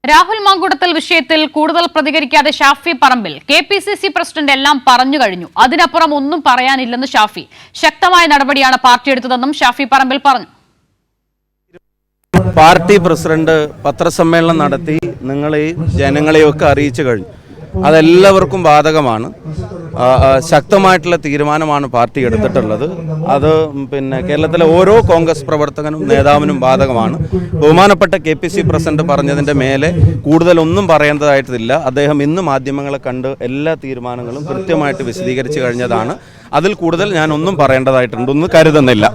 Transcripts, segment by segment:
രാഹുൽ മാങ്കൂട്ടത്തിൽ വിഷയത്തിൽ കൂടുതൽ പ്രതികരിക്കാതെ Shafi Parambil KPCC president എല്ലാം പറഞ്ഞു കഴിഞ്ഞു. അതിനപ്പുറം ഒന്നും പറയാനില്ലെന്ന് ഷാഫി. ശക്തമായ നടപടിയാണ് പാർട്ടി എടുത്തതെന്നും ഷാഫി പറമ്പിൽ പറഞ്ഞു. പാർട്ടി പ്രസിഡന്റ് പത്രസമ്മേളനം നടത്തി ജനങ്ങളെയൊക്കെ അറിയിച്ചു കഴിഞ്ഞു. അതെല്ലാവർക്കും ബാധകമാണ്. ശക്തമായിട്ടുള്ള തീരുമാനമാണ് പാർട്ടി എടുത്തിട്ടുള്ളത്. അത് കേരളത്തിലെ ഓരോ കോൺഗ്രസ് പ്രവർത്തകനും നേതാവിനും ബാധകമാണ്. ബഹുമാനപ്പെട്ട കെപിസിസി പ്രസിഡന്റ് പറഞ്ഞതിൻ്റെ മേലെ കൂടുതലൊന്നും പറയേണ്ടതായിട്ടില്ല. അദ്ദേഹം ഇന്ന് മാധ്യമങ്ങളെ കണ്ട് എല്ലാ തീരുമാനങ്ങളും കൃത്യമായിട്ട് വിശദീകരിച്ചു കഴിഞ്ഞതാണ്. അതിൽ കൂടുതൽ ഞാനൊന്നും പറയേണ്ടതായിട്ടുണ്ടെന്ന് കരുതുന്നില്ല.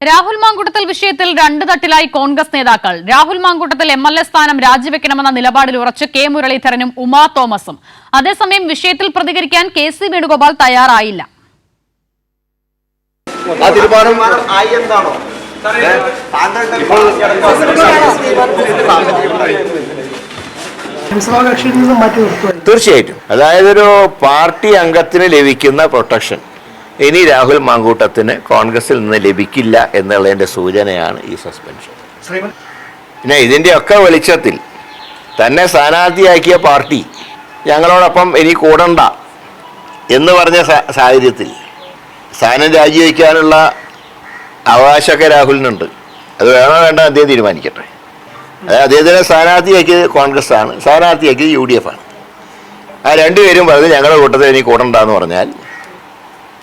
രാഹുൽ മാങ്കൂട്ടത്തിൽ വിഷയത്തിൽ രണ്ട് തട്ടിലായി കോൺഗ്രസ് നേതാക്കൾ. രാഹുൽ മാങ്കൂട്ടത്തിൽ MLA സ്ഥാനം രാജിവെക്കണമെന്ന നിലപാടിൽ ഉറച്ച് കെ മുരളീധരനും ഉമാ തോമസും. അതേസമയം വിഷയത്തിൽ പ്രതികരിക്കാൻ KC വേണുഗോപാൽ തയ്യാറായില്ല. തീർച്ചയായിട്ടും, അതായത് ഒരു പാർട്ടി അംഗത്തിന് ലഭിക്കുന്ന പ്രൊട്ടക്ഷൻ ഇനി രാഹുൽ മാങ്കൂട്ടത്തിന് കോൺഗ്രസിൽ നിന്ന് ലഭിക്കില്ല എന്നുള്ളതിൻ്റെ സൂചനയാണ് ഈ സസ്പെൻഷൻ. പിന്നെ ഇതിൻ്റെയൊക്കെ വെളിച്ചത്തിൽ തന്നെ സ്ഥാനാർത്ഥിയാക്കിയ പാർട്ടി ഞങ്ങളോടൊപ്പം ഇനി കൂടണ്ട എന്ന് പറഞ്ഞ സാഹചര്യത്തിൽ സ്ഥാനം രാജിവെക്കാനുള്ള അവകാശമൊക്കെ രാഹുലിനുണ്ട്. അത് വേണോ വേണ്ട അദ്ദേഹം തീരുമാനിക്കട്ടെ. അതായത് അദ്ദേഹത്തിനെ സ്ഥാനാർത്ഥിയാക്കിയത് കോൺഗ്രസ് ആണ്, സ്ഥാനാർത്ഥിയാക്കിയത് UDF ആണ്. ആ രണ്ടുപേരും പറഞ്ഞ് ഞങ്ങളുടെ കൂട്ടത്തിൽ ഇനി കൂടണ്ട എന്ന് പറഞ്ഞാൽ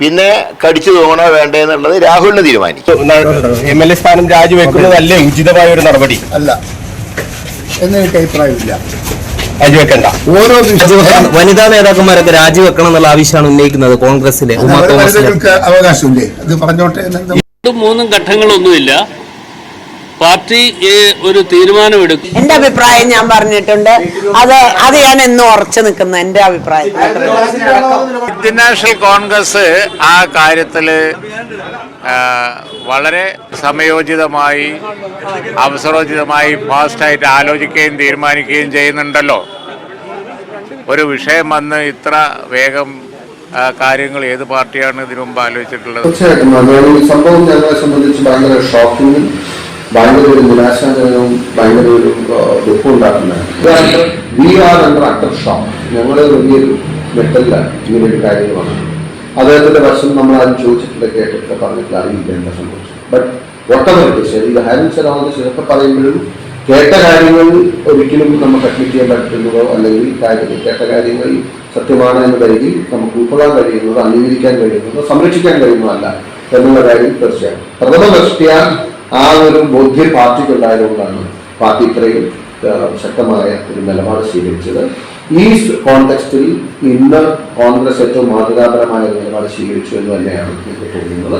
പിന്നെ കടിച്ചു തോന്നണോ വേണ്ടേ എന്നുള്ളത് രാഹുലിന് തീരുമാനിക്കും. MLA സ്ഥാനം രാജിവെക്കുന്നതല്ലേ ഉചിതമായ ഒരു നടപടി? അല്ല എന്ന് എനിക്ക് അഭിപ്രായമില്ല. രാജിവെക്കണ്ട. ഓരോ വനിതാ നേതാക്കന്മാരൊക്കെ രാജിവെക്കണം എന്നുള്ള ആവശ്യമാണ് ഉന്നയിക്കുന്നത് കോൺഗ്രസിലെ. അവകാശമില്ലേ അത് പറഞ്ഞോട്ടെ. മൂന്നും ഘട്ടങ്ങളൊന്നുമില്ല. പാർട്ടി ഒരു തീരുമാനമെടുക്കും. എന്റെ അഭിപ്രായം ഞാൻ പറഞ്ഞിട്ടുണ്ട്. അത് ഞാൻ എന്നും ഉറച്ചു നിൽക്കുന്ന എന്റെ അഭിപ്രായം. ഇന്ത്യൻ നാഷണൽ കോൺഗ്രസ് ആ കാര്യത്തിൽ വളരെ സമയോചിതമായി അവസരോചിതമായി ഫാസ്റ്റായിട്ട് ആലോചിക്കുകയും തീരുമാനിക്കുകയും ചെയ്യുന്നുണ്ടല്ലോ. ഒരു വിഷയം വന്ന് ഇത്ര വേഗം കാര്യങ്ങൾ ഏത് പാർട്ടിയാണ് ഇതിനു മുമ്പ് ആലോചിച്ചിട്ടുള്ളത്? തീർച്ചയായിട്ടും സംഭവം ഞങ്ങളെ സംബന്ധിച്ച് ഭയങ്കര ഷോക്കിങ്ങും ഭയങ്കര ഒരു നിരാശാജനകവും ഭയങ്കര ഒരു ദുഃഖം ഉണ്ടാക്കുന്നത്. We are under under shock. ഞങ്ങൾ വലിയൊരു മെറ്റലിലാണ് ഇങ്ങനെയൊരു കാര്യങ്ങളാണ്. അദ്ദേഹത്തിന്റെ വശം നമ്മൾ ആരും ചോദിച്ചിട്ടില്ല, കേട്ടിട്ട് പറഞ്ഞിട്ടില്ല, അറിയില്ല എന്താ സംഭവിച്ചു. ബട്ട് വോട്ടെവർ ഇത് ഹാരിൻസറാവുന്ന ചിലപ്പോൾ പറയുമ്പോഴും കേട്ട കാര്യങ്ങൾ ഒരിക്കലും നമുക്ക് അഡ്മിറ്റ് ചെയ്യാൻ പറ്റുന്നതോ അല്ലെങ്കിൽ കേട്ട കാര്യങ്ങൾ സത്യമാണ് എന്ന് കരുതി നമുക്ക് ഉൾക്കൊള്ളാൻ കഴിയുന്നതോ അംഗീകരിക്കാൻ കഴിയുന്നതോ സംരക്ഷിക്കാൻ കഴിയുന്നതല്ല എന്നുള്ള കാര്യം തീർച്ചയായും പ്രഥമ ദൃഷ്ട്യാ ആ ഒരു ബോധ്യം പാർട്ടിക്കുണ്ടായതുകൊണ്ടാണ് പാർട്ടി ഇത്രയും ശക്തമായ ഒരു നിലപാട് സ്വീകരിച്ചത്. ഈ കോണ്ടെക്സ്റ്റിൽ ഇന്ന് കോൺഗ്രസ് ഏറ്റവും മാതൃകാപരമായ നിലപാട് സ്വീകരിച്ചു എന്ന് തന്നെയാണ് എനിക്ക് തോന്നുന്നത്.